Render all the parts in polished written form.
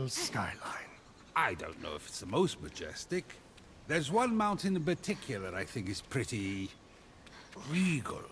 Skyline. I don't know if it's the most majestic. There's one mountain in particular I think is pretty regal.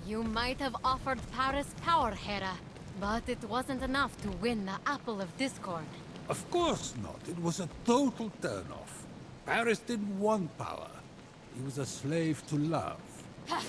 You might have offered Paris power, Hera, But it wasn't enough to win the Apple of Discord. Of course not. It was a total turn-off. Paris didn't want power. He was a slave to love. Yeah.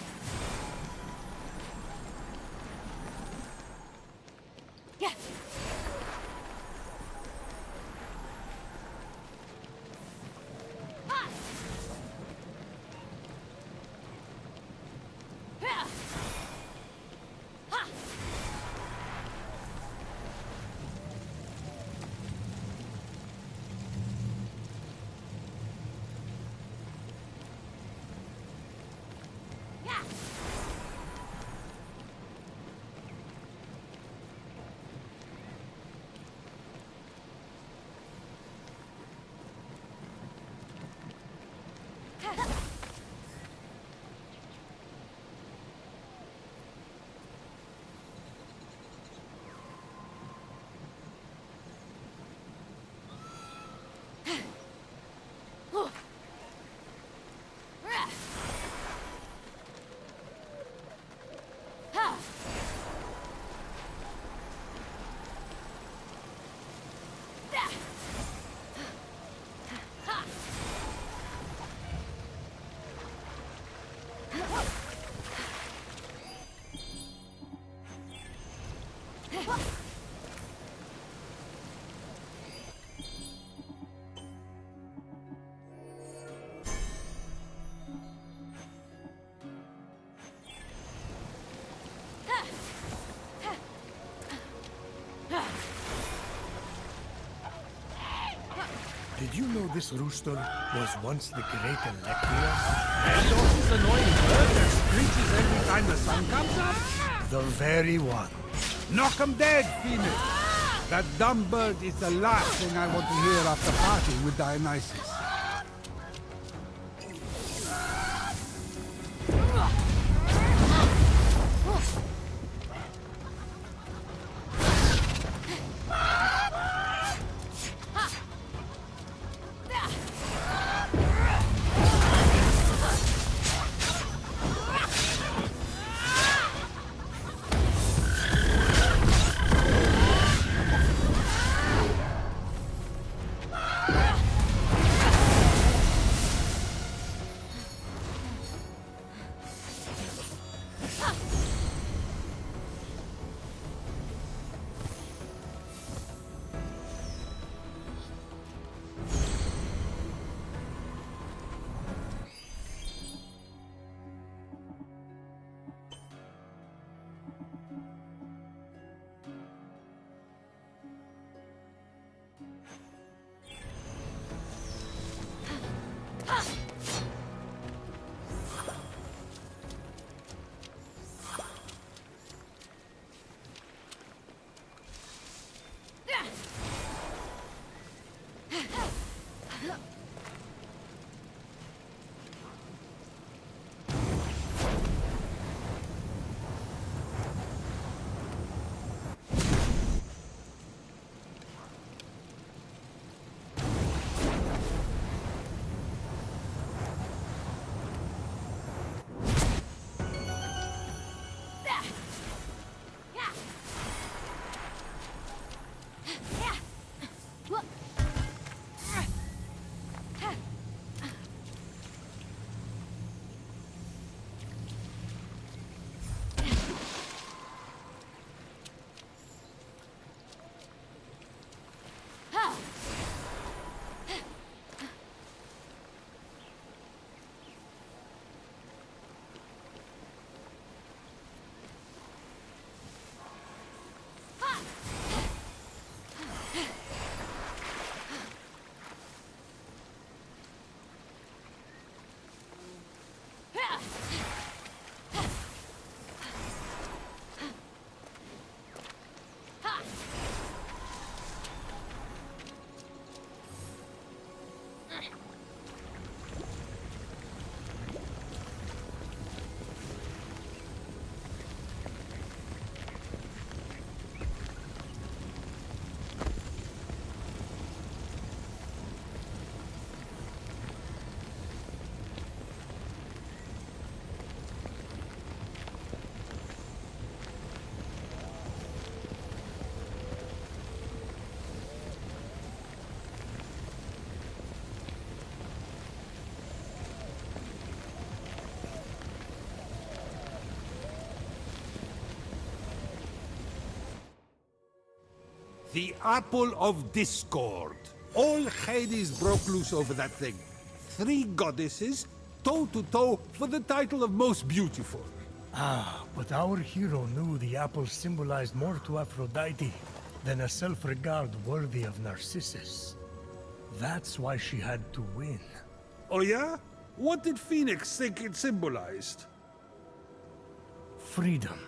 Did you know this rooster was once the great Electria? And all this annoying bird that screeches every time the sun comes up? The very one. Knock 'em dead, Phoenix! That dumb bird is the last thing I want to hear after partying with Dionysus. The Apple of Discord. All Hades broke loose over that thing. 3 goddesses, toe-to-toe for the title of most beautiful. Ah, but our hero knew the apple symbolized more to Aphrodite than a self-regard worthy of Narcissus. That's why she had to win. Oh yeah? What did Phoenix think it symbolized? Freedom.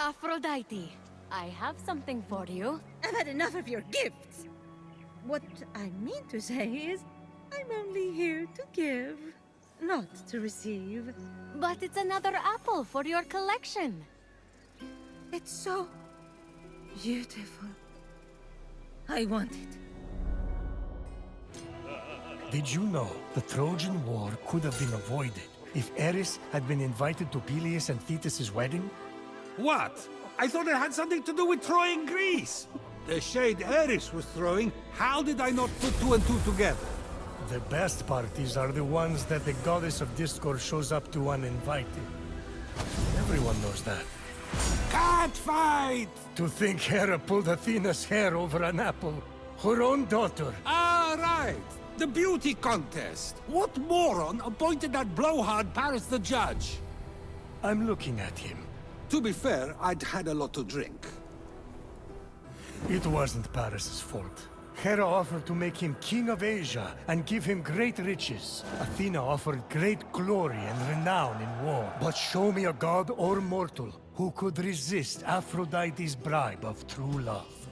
Aphrodite, I have something for you. I've had enough of your gifts. What I mean to say is, I'm only here to give, not to receive. But it's another apple for your collection. It's so beautiful. I want it. Did you know the Trojan War could have been avoided if Eris had been invited to Peleus and Thetis' wedding? What? I thought it had something to do with Troy and Greece. The shade Eris was throwing, how did I not put 2 and 2 together? The best parties are the ones that the goddess of discord shows up to uninvited. Everyone knows that. Cat fight! To think Hera pulled Athena's hair over an apple. Her own daughter. Ah, right. The beauty contest. What moron appointed that blowhard Paris the judge? I'm looking at him. To be fair, I'd had a lot to drink. It wasn't Paris's fault. Hera offered to make him king of Asia and give him great riches. Athena offered great glory and renown in war. But show me a god or mortal who could resist Aphrodite's bribe of true love.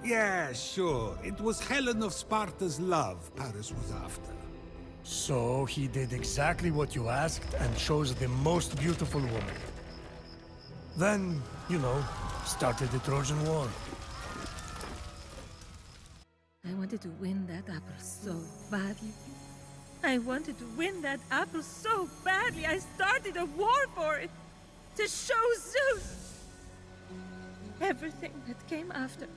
Yeah, sure. It was Helen of Sparta's love Paris was after. So he did exactly what you asked and chose the most beautiful woman. Then, you know, started the Trojan War. I wanted to win that apple so badly. I wanted to win that apple so badly. I started a war for it. To show Zeus. Everything that came after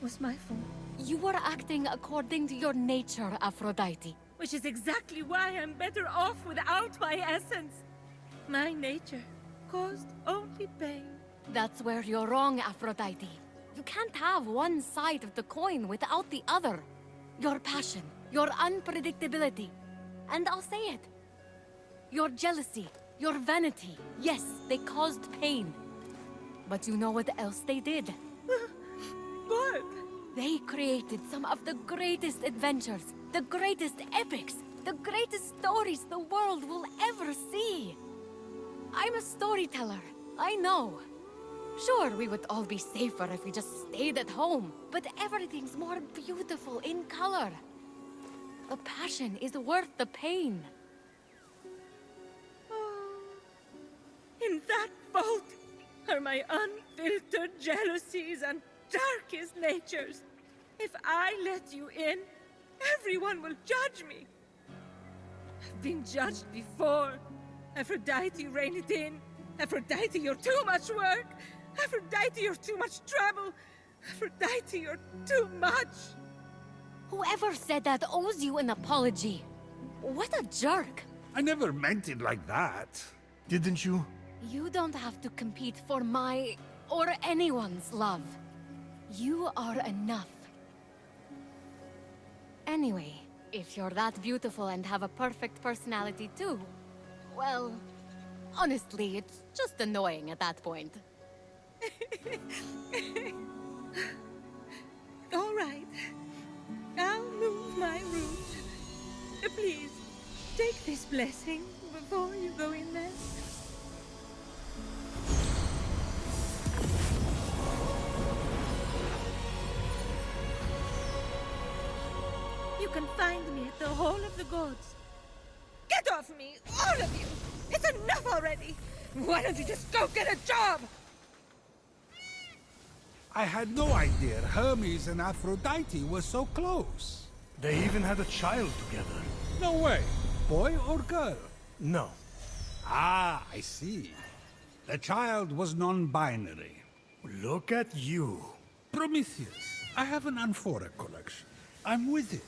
was my fault. You were acting according to your nature, Aphrodite. Which is exactly why I'm better off without my essence. My nature caused only pain. That's where you're wrong, Aphrodite. You can't have one side of the coin without the other. Your passion, your unpredictability, and I'll say it. Your jealousy, your vanity, yes, they caused pain. But you know what else they did? What? They created some of the greatest adventures, the greatest epics, the greatest stories the world will ever see. I'm a storyteller, I know. Sure, we would all be safer if we just stayed at home, but everything's more beautiful in color. The passion is worth the pain. Oh, in that vault are my unfiltered jealousies and darkest natures. If I let you in, everyone will judge me. I've been judged before. Aphrodite, rein it in. Aphrodite, you're too much work. Aphrodite, you're too much trouble. Aphrodite, you're too much. Whoever said that owes you an apology. What a jerk. I never meant it like that. Didn't you? You don't have to compete for my or anyone's love. You are enough. Anyway, if you're that beautiful and have a perfect personality too, well, honestly, it's just annoying at that point. All right. I'll move my root. Please, take this blessing before you go in there. You can find me at the Hall of the Gods. Get off me, all of you! It's enough already! Why don't you just go get a job? I had no idea Hermes and Aphrodite were so close. They even had a child together. No way. Boy or girl? No. Ah, I see. The child was non-binary. Look at you. Prometheus, I have an amphora collection. I'm with it.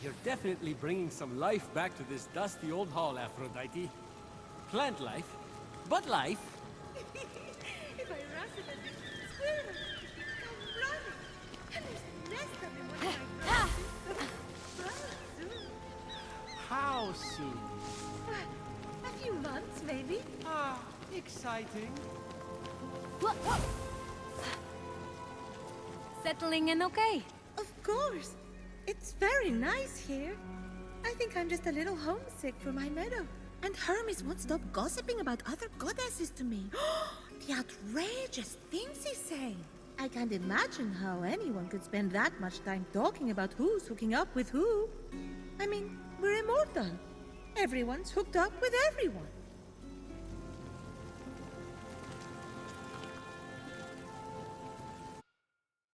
You're definitely bringing some life back to this dusty old hall, Aphrodite. Plant life, but life. If I rustle a bit, squirrels come running. And there's a nest of them when I soon. How soon? A few months, maybe. Ah, exciting. Settling in okay? Of course. It's very nice here. I think I'm just a little homesick for my meadow. And Hermes won't stop gossiping about other goddesses to me. The outrageous things he's saying. I can't imagine how anyone could spend that much time talking about who's hooking up with who. I mean, we're immortal. Everyone's hooked up with everyone.